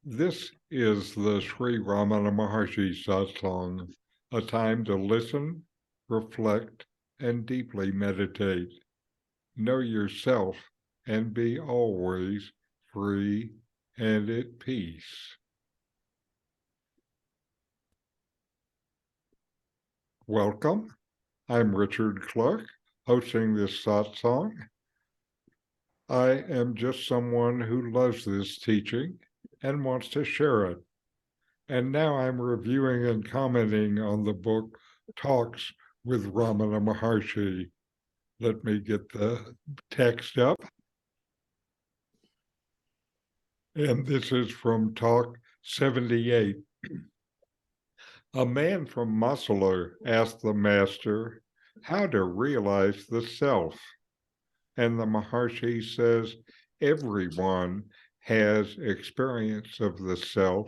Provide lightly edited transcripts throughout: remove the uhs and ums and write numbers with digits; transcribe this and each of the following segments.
This is the Sri Ramana Maharshi satsang, a time to listen, reflect, and deeply meditate. Know yourself and be always free and at peace. Welcome. I'm Richard Clarke, hosting this satsang. I am just someone who loves this teaching and wants to share it. And now I'm reviewing and commenting on the book Talks with Ramana Maharshi. Let me get the text up. And this is from Talk 78. A man from Masala asked the master how to realize the self. And the Maharshi says, everyone has experience of the self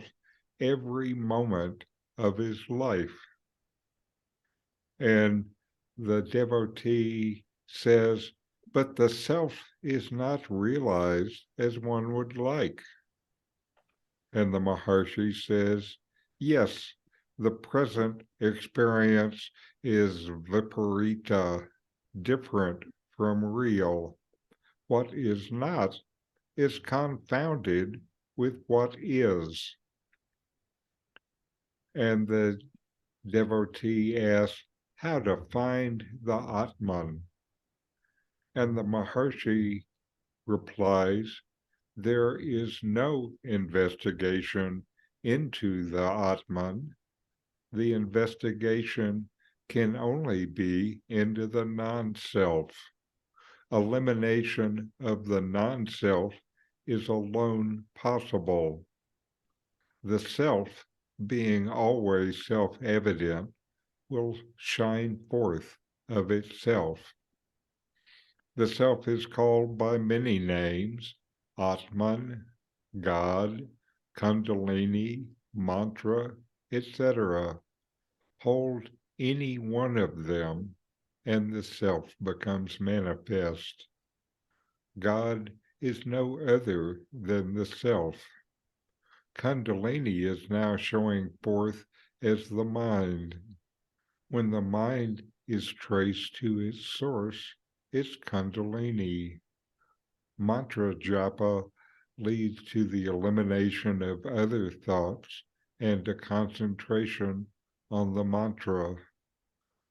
every moment of his life. And the devotee says, but the self is not realized as one would like. And the Maharshi says, yes, the present experience is viparita, different from real. What is not is confounded with what is. And the devotee asks how to find the Atman. And the Maharshi replies, there is no investigation into the Atman. The investigation can only be into the non-self. Elimination of the non-self is alone possible. The self, being always self-evident, will shine forth of itself. The self is called by many names, Atman, God, Kundalini, mantra, etc. Hold any one of them, and the self becomes manifest. God is no other than the self. Kundalini is now showing forth as the mind. When the mind is traced to its source, it's Kundalini. Mantra japa leads to the elimination of other thoughts and a concentration on the mantra.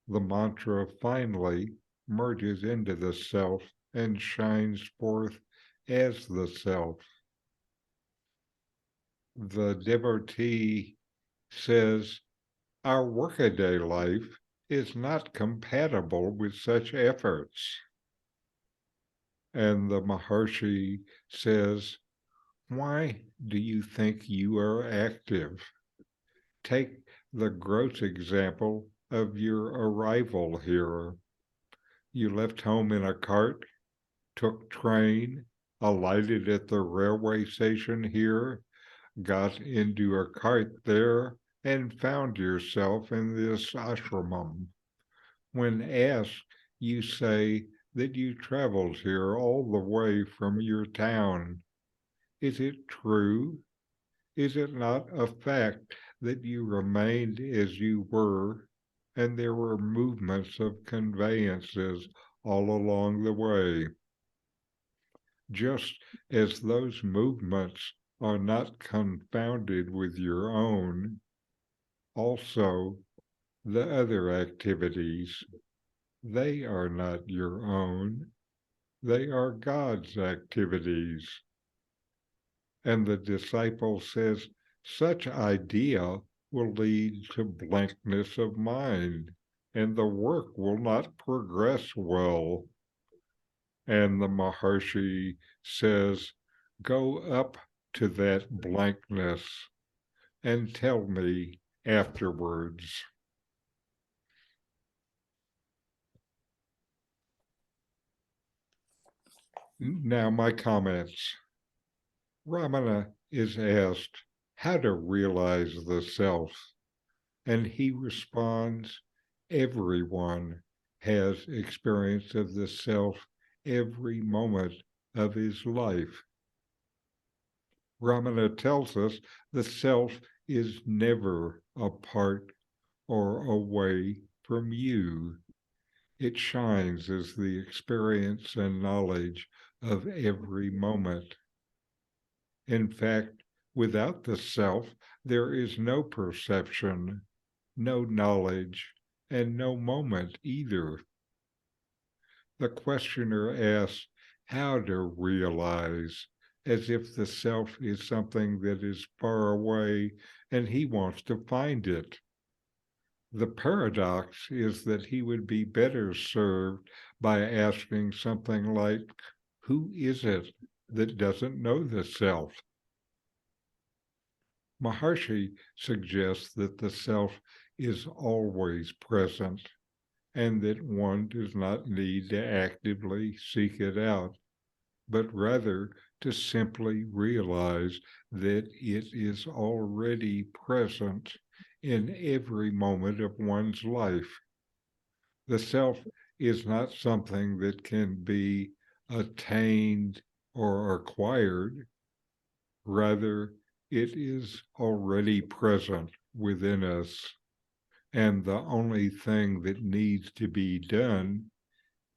The mantra finally merges into the self and shines forth as the self. The devotee says, our workaday life is not compatible with such efforts. And the Maharshi says, why do you think you are active? Take the gross example of your arrival here. You left home in a cart, took train, alighted at the railway station here, got into a cart there, and found yourself in this ashramam. When asked, you say that you traveled here all the way from your town. Is it true? Is it not a fact that you remained as you were, and there were movements of conveyances all along the way? Just as those movements are not confounded with your own, also the other activities, they are not your own, they are God's activities. And the disciple says, such idea will lead to blankness of mind, and the work will not progress well. And the Maharshi says, go up to that blankness and tell me afterwards. Now my comments. Ramana is asked how to realize the self, and he responds, everyone has experience of the self every moment of his life. Ramana tells us the self is never apart or away from you. It shines as the experience and knowledge of every moment. In fact, without the self, there is no perception, no knowledge, and no moment either. The questioner asks how to realize, as if the self is something that is far away and he wants to find it. The paradox is that he would be better served by asking something like, who is it that doesn't know the self? Maharshi suggests that the self is always present and that one does not need to actively seek it out, but rather to simply realize that it is already present in every moment of one's life. The self is not something that can be attained or acquired. Rather, it is already present within us. And the only thing that needs to be done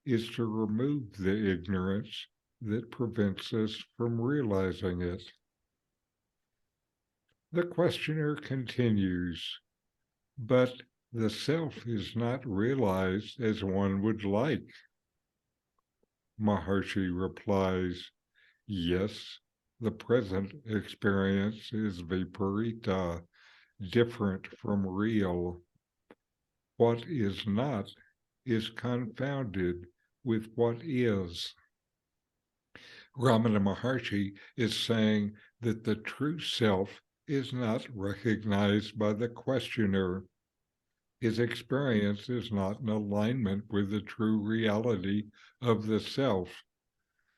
is to remove the ignorance that prevents us from realizing it. The questioner continues, but the self is not realized as one would like. Maharshi replies, yes, the present experience is viparita, different from real. What is not is confounded with what is. Ramana Maharshi is saying that the true self is not recognized by the questioner. His experience is not in alignment with the true reality of the self.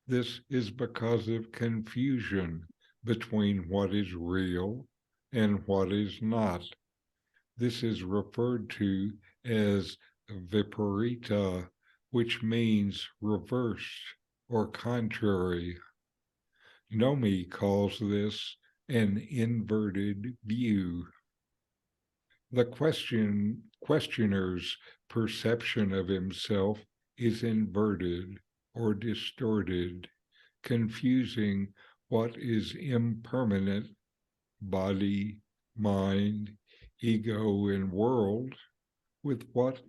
This is because of confusion between what is real and what is not. This is referred to as viparita, which means reversed or contrary. Nome calls this an inverted view. The questioner's perception of himself is inverted or distorted, confusing what is impermanent, body, mind, ego, and world, with what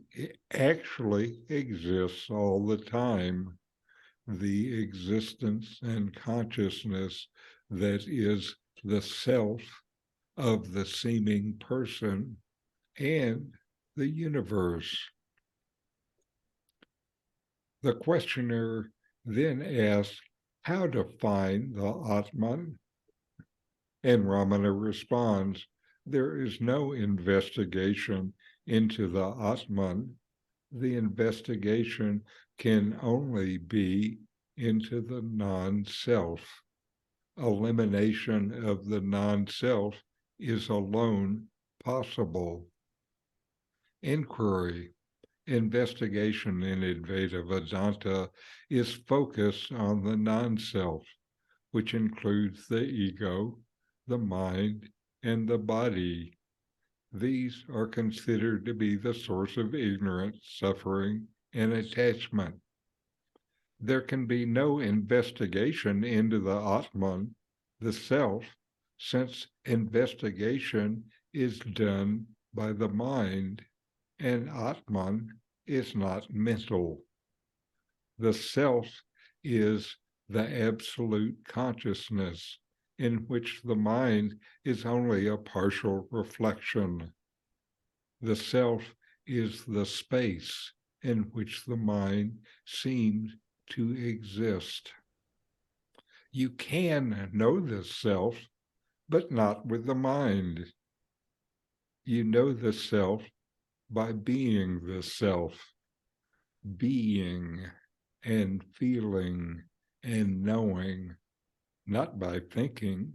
actually exists all the time, the existence and consciousness that is the self of the seeming person and the universe. The questioner then asks how to find the Atman, and Ramana responds, there is no investigation into the Atman. The investigation can only be into the non-self. Elimination of the non-self is alone possible. Inquiry, investigation in Advaita Vedanta is focused on the non-self, which includes the ego, the mind, and the body. These are considered to be the source of ignorance, suffering, and attachment. There can be no investigation into the Atman, the self, since investigation is done by the mind, and Atman is not mental. The self is the absolute consciousness, in which the mind is only a partial reflection. The self is the space in which the mind seems to exist. You can know the self, but not with the mind. You know the self by being the self, being and feeling and knowing, not by thinking.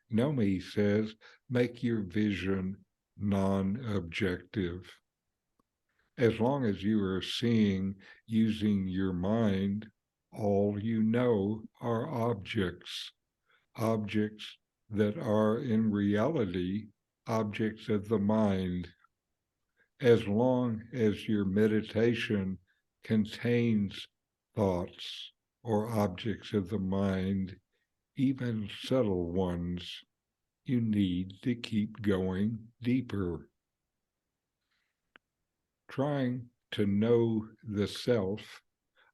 Nome says, make your vision non-objective. As long as you are seeing using your mind, all you know are objects. objects that are in reality objects of the mind. As long as your meditation contains thoughts or objects of the mind, even subtle ones, you need to keep going deeper. Trying to know the self,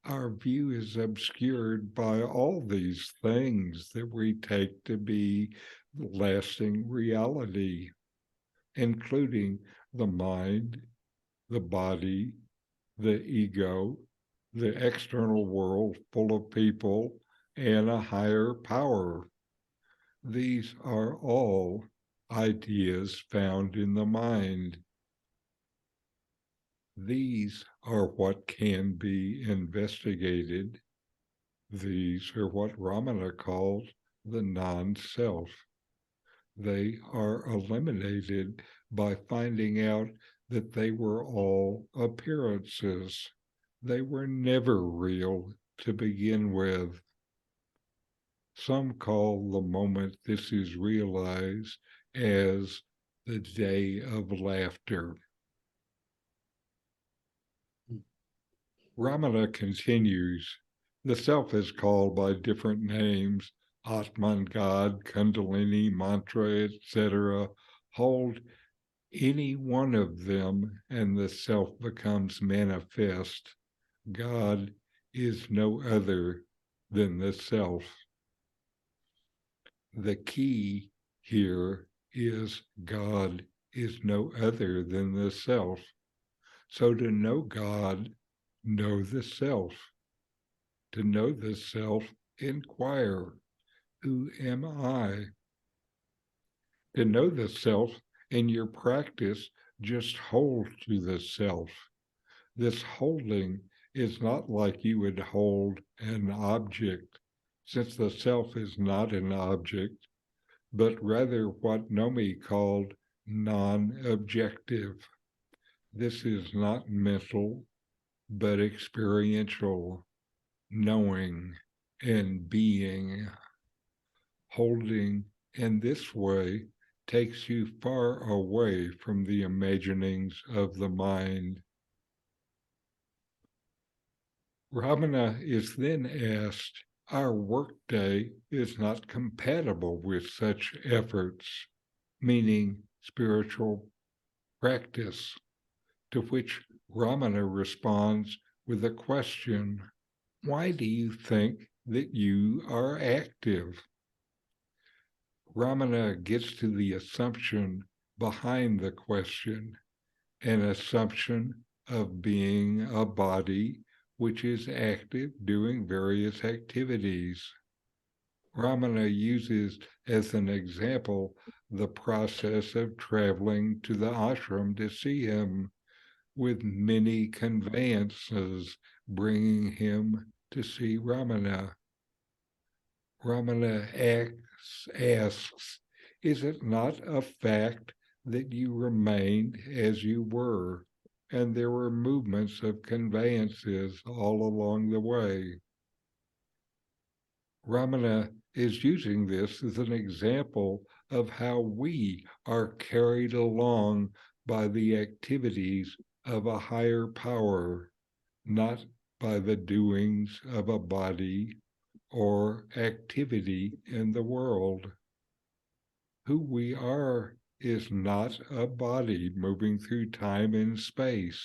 our view is obscured by all these things that we take to be lasting reality, including the mind, the body, the ego, the external world full of people, and a higher power. These are all ideas found in the mind. These are what can be investigated. These are what Ramana calls the non-self. They are eliminated by finding out that they were all appearances. They were never real to begin with. Some call the moment this is realized as the day of laughter. Ramana continues, the self is called by different names, Atman, God, Kundalini, mantra, etc. Hold any one of them and the self becomes manifest. God is no other than the self. The key here is God is no other than the self. So to know God, know the self. To know the self, inquire, who am I? To know the self in your practice, just hold to the self. This holding is not like you would hold an object, since the self is not an object, but rather what Nome called non-objective. This is not mental, but experiential, knowing and being. Holding in this way takes you far away from the imaginings of the mind. Ramana is then asked, our workday is not compatible with such efforts, meaning spiritual practice, to which Ramana responds with a question, why do you think that you are active? Ramana gets to the assumption behind the question, an assumption of being a body which is active doing various activities. Ramana uses as an example the process of traveling to the ashram to see him, with many conveyances bringing him to see Ramana. Ramana asks, is it not a fact that you remained as you were, and there were movements of conveyances all along the way? Ramana is using this as an example of how we are carried along by the activities of a higher power, not by the doings of a body or activity in the world. Who we are is not a body moving through time and space.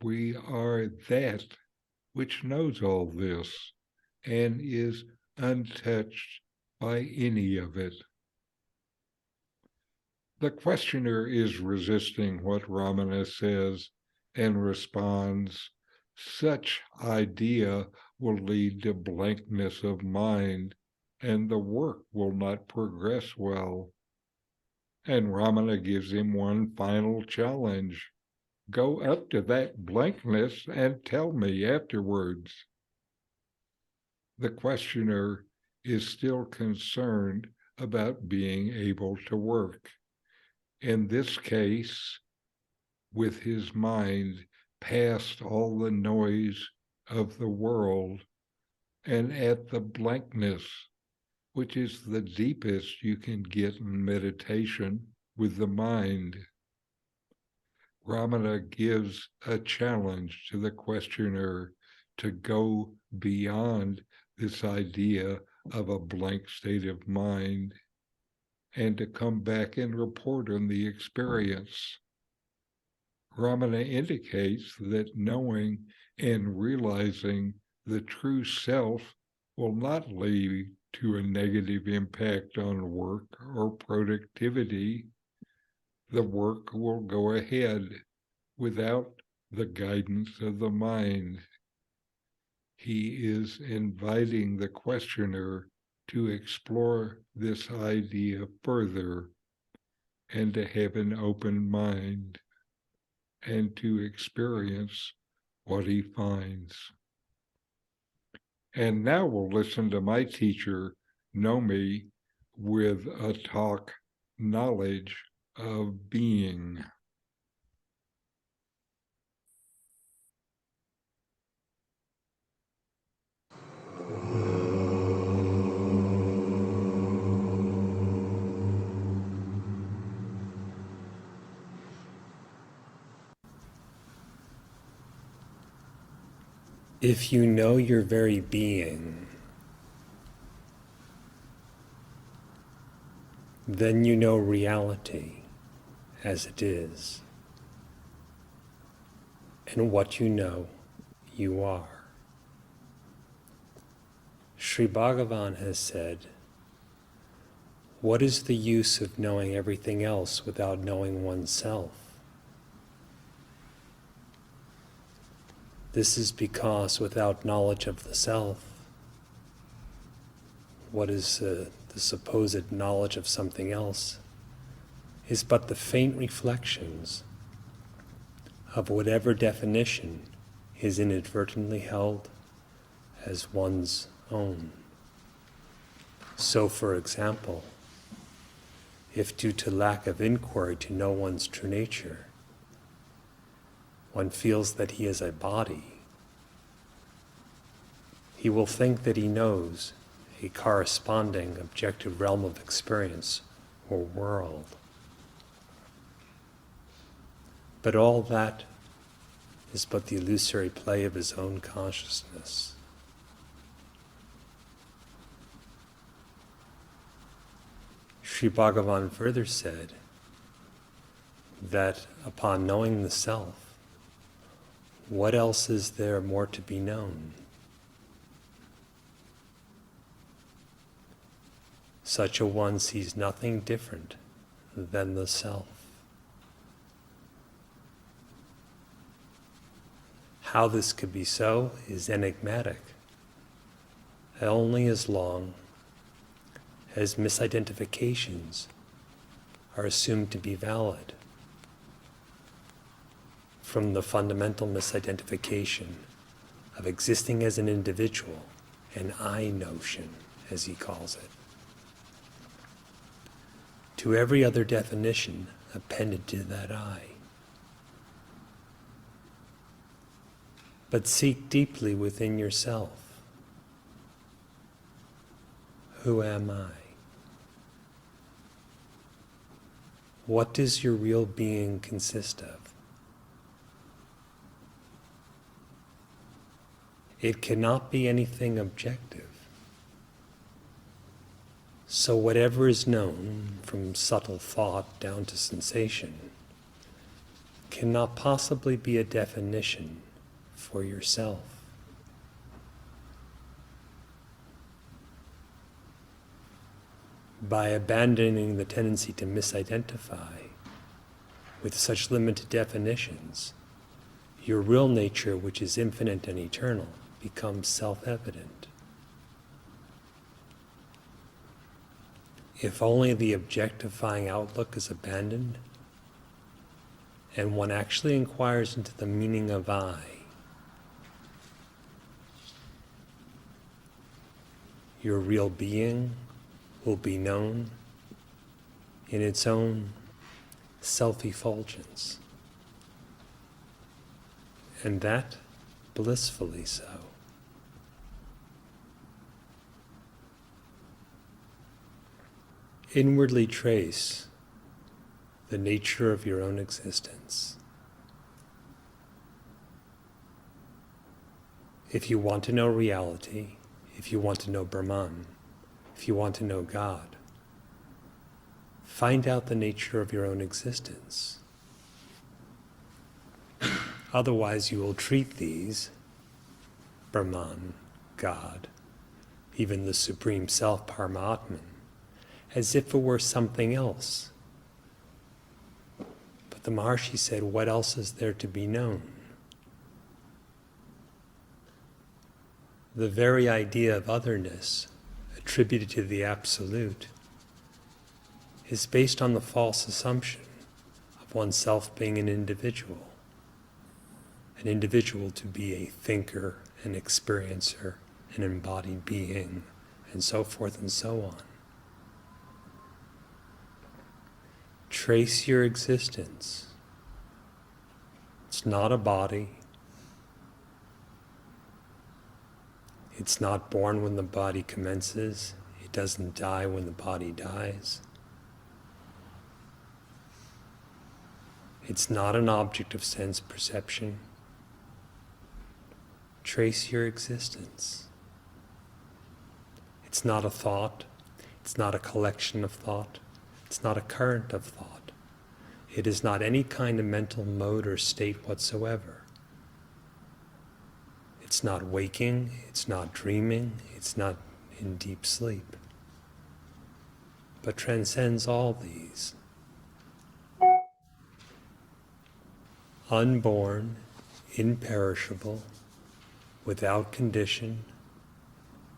We are that which knows all this and is untouched by any of it. The questioner is resisting what Ramana says and responds, such idea will lead to blankness of mind, and the work will not progress well. And Ramana gives him one final challenge. Go up to that blankness and tell me afterwards. The questioner is still concerned about being able to work. In this case, with his mind past all the noise of the world and at the blankness which is the deepest you can get in meditation with the mind. Ramana gives a challenge to the questioner to go beyond this idea of a blank state of mind and to come back and report on the experience. Ramana indicates that knowing and realizing the true self will not lead to a negative impact on work or productivity. The work will go ahead without the guidance of the mind. He is inviting the questioner to explore this idea further and to have an open mind and to experience what he finds. And now we'll listen to my teacher, Nome, with a talk, Knowledge of Being. If you know your very being, then you know reality as it is. And what you know, you are. Sri Bhagavan has said, what is the use of knowing everything else without knowing oneself? This is because without knowledge of the self, what is the supposed knowledge of something else is but the faint reflections of whatever definition is inadvertently held as one's own. So, for example, if due to lack of inquiry to know one's true nature, one feels that he is a body, he will think that he knows a corresponding objective realm of experience or world. But all that is but the illusory play of his own consciousness. Sri Bhagavan further said that upon knowing the self, what else is there more to be known? Such a one sees nothing different than the self. How this could be so is enigmatic, only as long as misidentifications are assumed to be valid from the fundamental misidentification of existing as an individual, an I notion, as he calls it, to every other definition appended to that I. But seek deeply within yourself. Who am I? What does your real being consist of? It cannot be anything objective. So whatever is known, from subtle thought down to sensation, cannot possibly be a definition for yourself. By abandoning the tendency to misidentify with such limited definitions, your real nature, which is infinite and eternal, becomes self-evident. If only the objectifying outlook is abandoned, and one actually inquires into the meaning of I, your real being will be known in its own self-effulgence, and that blissfully so. Inwardly trace the nature of your own existence. If you want to know reality, if you want to know Brahman, if you want to know God, find out the nature of your own existence. Otherwise, you will treat these, Brahman, God, even the Supreme Self, Paramatman, as if it were something else. But the Maharshi said, what else is there to be known? The very idea of otherness, attributed to the Absolute, is based on the false assumption of oneself being an individual to be a thinker, an experiencer, an embodied being, and so forth and so on. Trace your existence. It's not a body. It's not born when the body commences. It doesn't die when the body dies. It's not an object of sense perception. Trace your existence. It's not a thought. It's not a collection of thought. It's not a current of thought. It is not any kind of mental mode or state whatsoever. It's not waking, it's not dreaming, it's not in deep sleep, but transcends all these. Unborn, imperishable, without condition,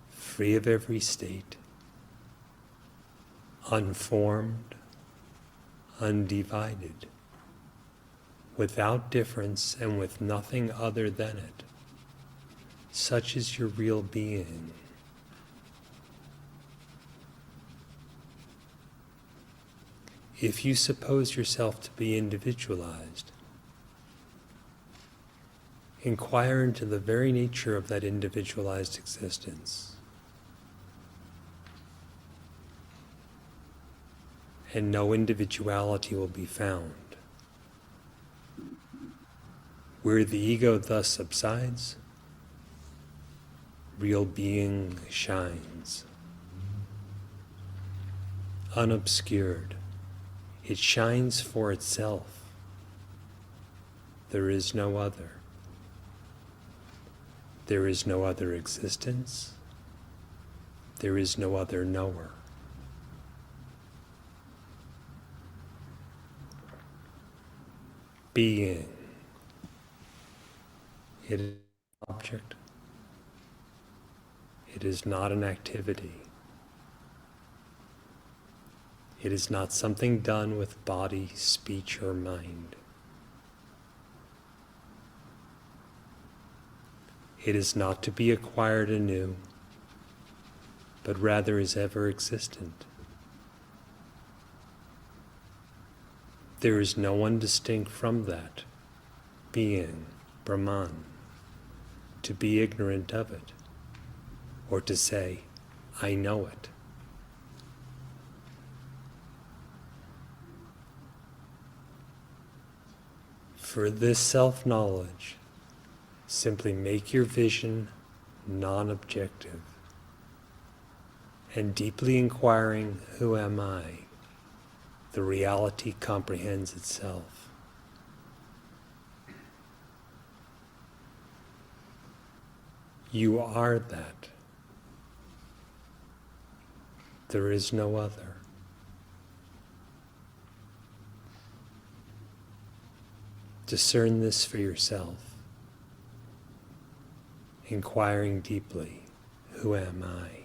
free of every state, unformed, undivided, without difference and with nothing other than it. Such is your real being. If you suppose yourself to be individualized, inquire into the very nature of that individualized existence. And no individuality will be found. Where the ego thus subsides, real being shines. Unobscured, it shines for itself. There is no other. There is no other existence. There is no other knower. Being. It is an object. It is not an activity. It is not something done with body, speech, or mind. It is not to be acquired anew, but rather is ever existent. There is no one distinct from that being, Brahman, to be ignorant of it, or to say, I know it. For this self-knowledge, simply make your vision non-objective, and deeply inquiring, who am I? The reality comprehends itself. You are that. There is no other. Discern this for yourself, inquiring deeply, who am I?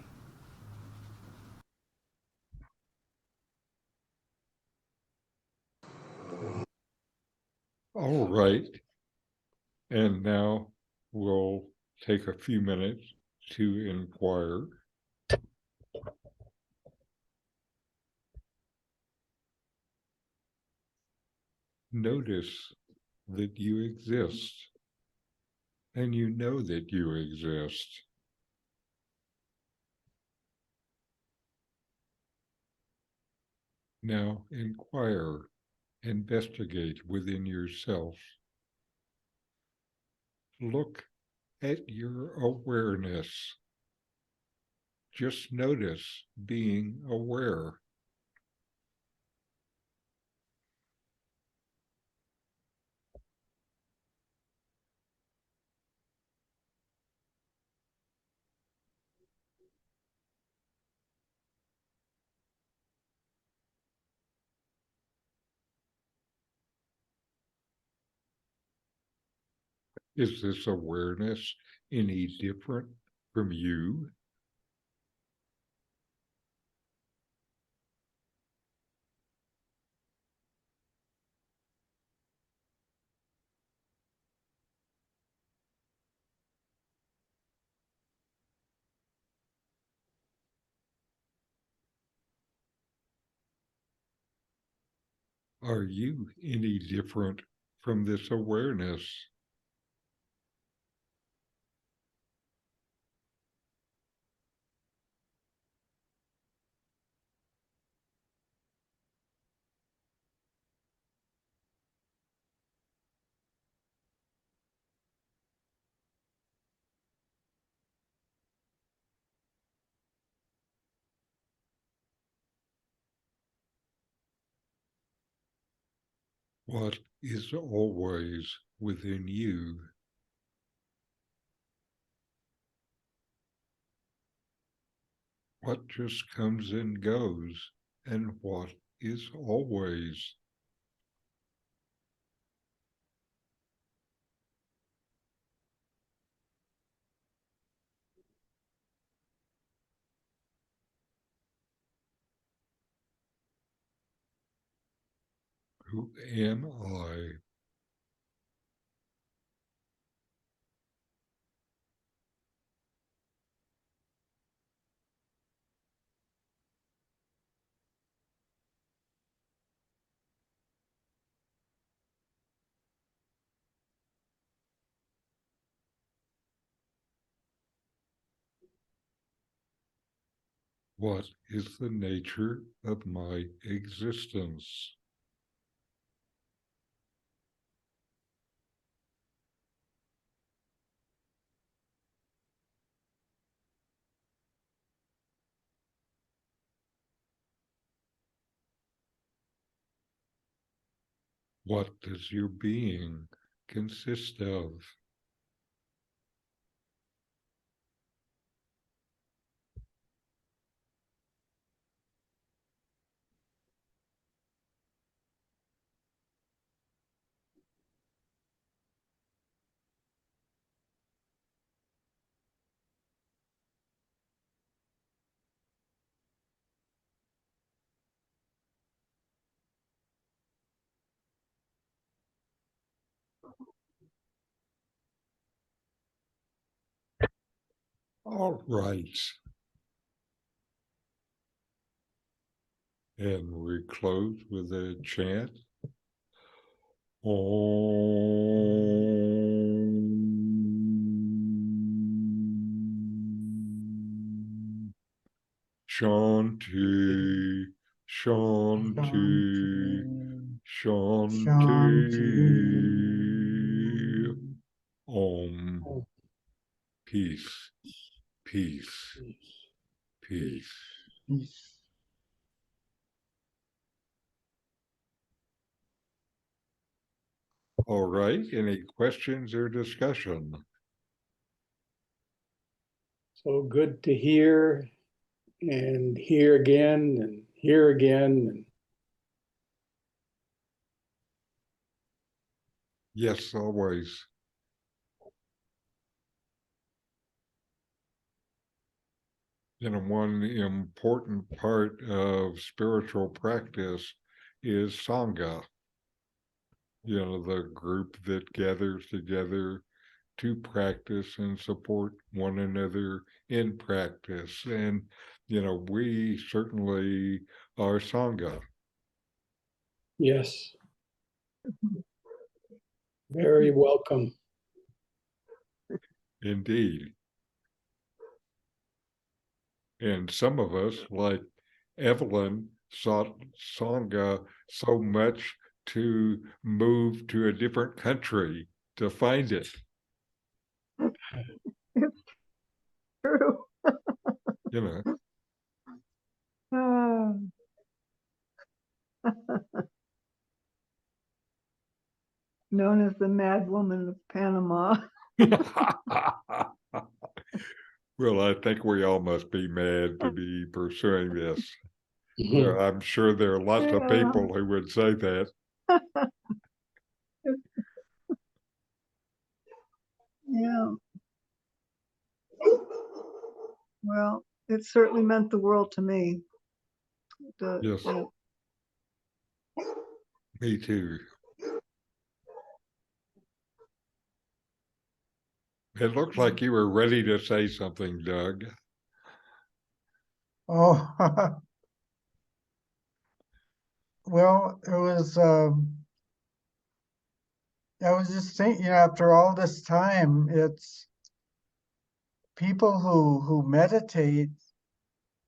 All right. And now we'll take a few minutes to inquire. Notice that you exist, and you know that you exist. Now inquire, investigate within yourself. Look at your awareness. Just notice being aware. Is this awareness any different from you? Are you any different from this awareness? What is always within you? What just comes and goes, and what is always? Who am I? What is the nature of my existence? What does your being consist of? All right. And we close with a chant. Om Shanti, Shanti, Shanti. Om. Peace, peace, peace. All right. Any questions or discussion? So good to hear and hear again and hear again. Yes, always. One important part of spiritual practice is Sangha, the group that gathers together to practice and support one another in practice. And, we certainly are Sangha. Yes, very welcome. Indeed. And some of us, like Evelyn, Sangha so much to move to a different country to find it. It's true. You know, Ah. Known as the Mad Woman of Panama. well, I think we all must be mad to be pursuing this. I'm sure there are lots of Yeah. people who would say that. Yeah. Well, it certainly meant the world to me. Yes, me too. It looks like you were ready to say something, Doug. Oh, well, I was just thinking, after all this time, it's people who meditate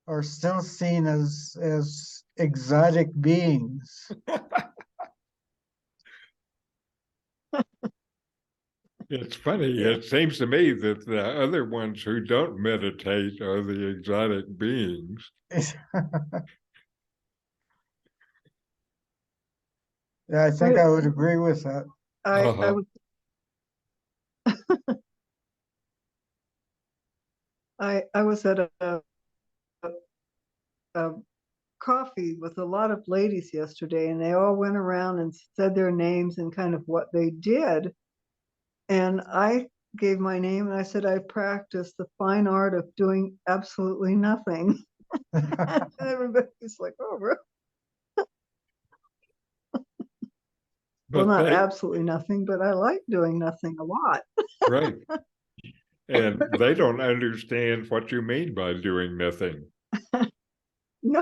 are still seen as exotic beings. It's funny. Yeah. It seems to me that the other ones who don't meditate are the exotic beings. Yeah, I think I would agree with that. I Uh-huh. was I was at a coffee with a lot of ladies yesterday, and they all went around and said their names and kind of what they did. And I gave my name and I said I practice the fine art of doing absolutely nothing. And everybody's like, oh, really? Well, But not they, absolutely nothing, but I like doing nothing a lot. right. And they don't understand what you mean by doing nothing. No,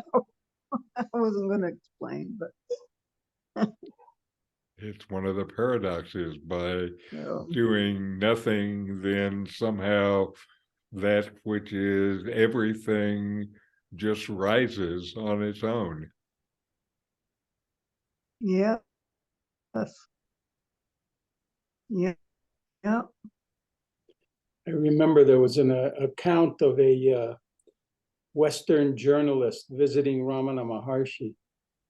I wasn't going to explain, but It's one of the paradoxes. By no. doing nothing, then somehow that which is everything just rises on its own. Yeah. Yes. Yeah. Yeah. I remember there was an account of a Western journalist visiting Ramana Maharshi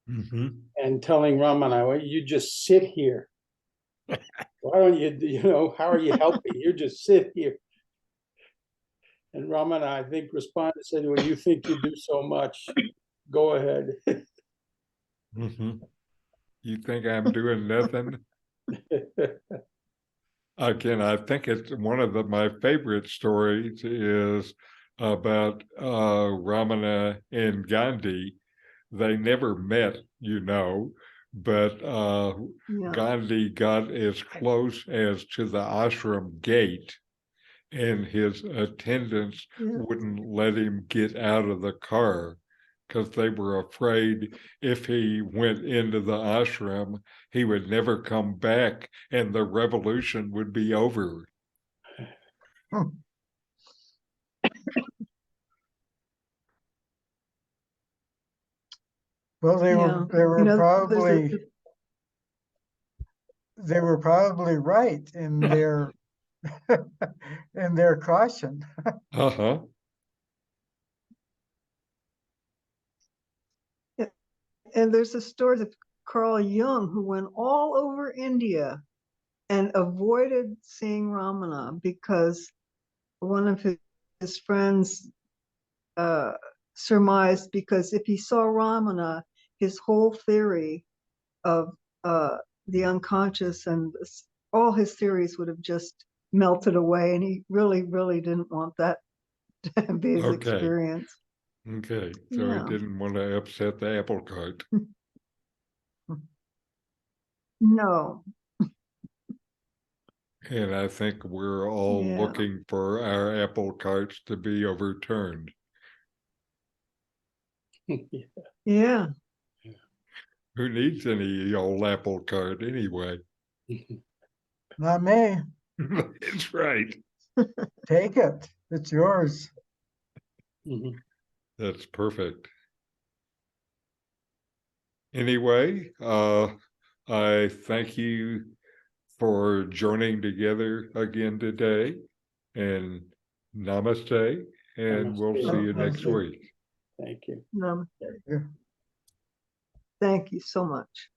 Mm-hmm. and telling Ramana, well, you just sit here. Why don't you, how are you helping? You just sit here. And Ramana, I think, responded, said, well, you think you do so much, go ahead. Mm-hmm. You think I'm doing nothing? Again, I think it's one of my favorite stories is about Ramana and Gandhi. They never met, but Yeah. Gandhi got as close as to the ashram gate, and his attendants Yeah. wouldn't let him get out of the car because they were afraid if he went into the ashram, he would never come back and the revolution would be over. Well, they Yeah. were There's they were probably right in their in their caution. Uh-huh. and there's a story of Carl Jung who went all over India and avoided seeing Ramana because one of his friends surmised because if he saw Ramana, his whole theory of the unconscious and all his theories would have just melted away, and he really, really didn't want that to be his Okay. experience. Okay. So he Yeah. didn't want to upset the apple cart. No. And I think we're all Yeah. looking for our apple carts to be overturned. Yeah. Who needs any old apple cart anyway? Not me. That's right. Take it. It's yours. Mhm. That's perfect. Anyway, I thank you for joining together again today, and namaste, and we'll Namaste. see you next Namaste. week. Thank you. Namaste. Yeah. Thank you so much.